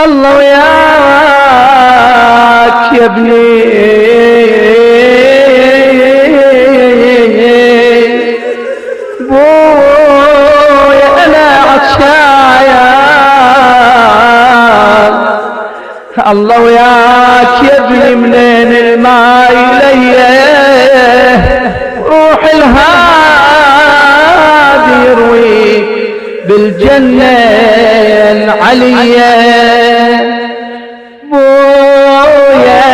الله وياك يا ابني بويا انا عطشان. الله وياك يا ابني منين الماي ليه روح الهادي يرويك بالجنة العلية. بويا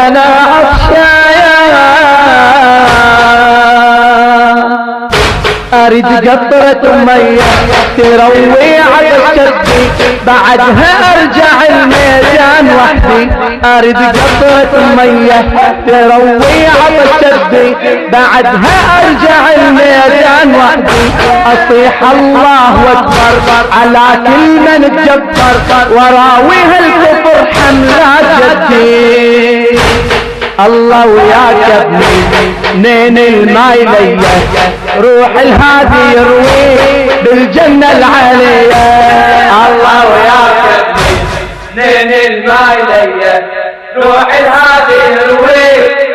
أنا عطشان أريد قطرة مية تروي عطشتي بعدها أرجع الميدان وحدي. أريد قطرة مية تروي عطشتي بعدها أرجع الميدان وحدي. أصيح الله أكبر على كل من تجبر وراويها الكفر حملات جدي. الله وياك يا ابني منين الماي ليه روح الهادي يروي بالجنة العالية. الله وياك يا ابني منين الماي ليه روح الهادي يروي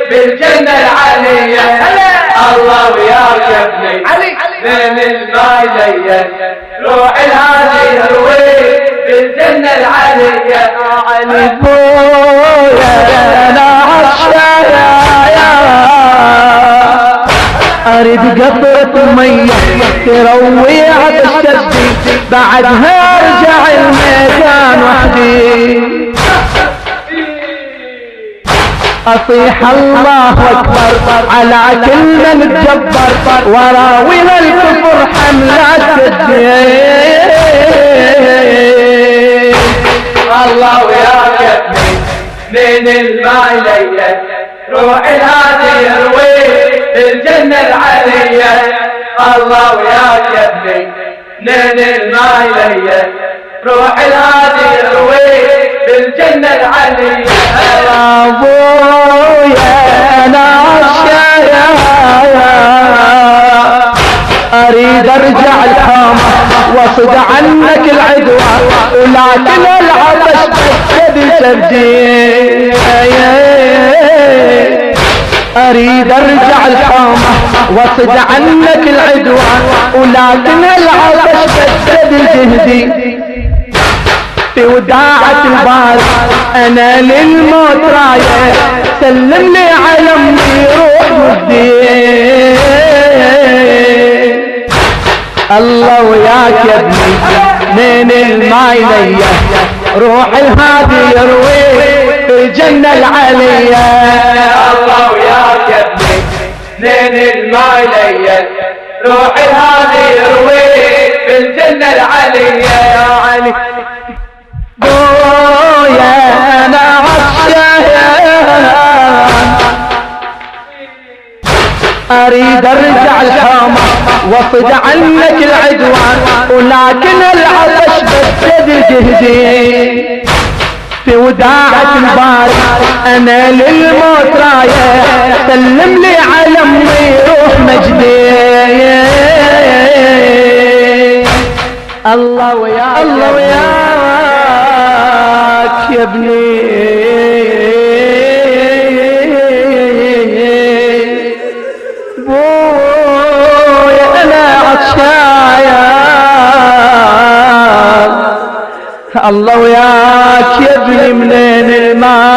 بالجنة العالية. الله وياك يا ابني منين الماي ليه روح الهادي يروي بالجنة العالية. علي بويا انا عطشان اريد قطرة مية تروي عطشتي بعدها ارجع الميدان وحدي. أصيح الله أكبر على كل من تجبر وراويها الكفر حملات الدين. الله وياك يا ابني من الماي ليه روح الهادي يروي بالجنة العلية. الله وياك يا ابني من الماي ليه روح الهادي يروي بالجنة العلية. ابويا انا عطشان اريد ارجع الحامة واصد عنك العدوى ولكن العطش بسد سردي. اريد ارجع الحامة واصد عنك العدوى ولكن العطش بسد جهدي. في وداعة الباري انا للموت رايح سلم لي على امي روح ودي. الله وياك يا ابني منين الماي ليه روح الهادي يروي بالجنة العلية. الله وياك يا ابني منين الماي ليه روح الهادي يروي بالجنة العلية. يا علي بويا انا عطشان اريد ارجع الحامة واصد عنك العدوان ولكن العطش بسد جهدي. في وداعة الباري انا للموت رايح سلم لي على امي روح مجدي. الله وياك الله وياك يا ابني بويا انا عطشان. الله وياك يا ابني منين الماء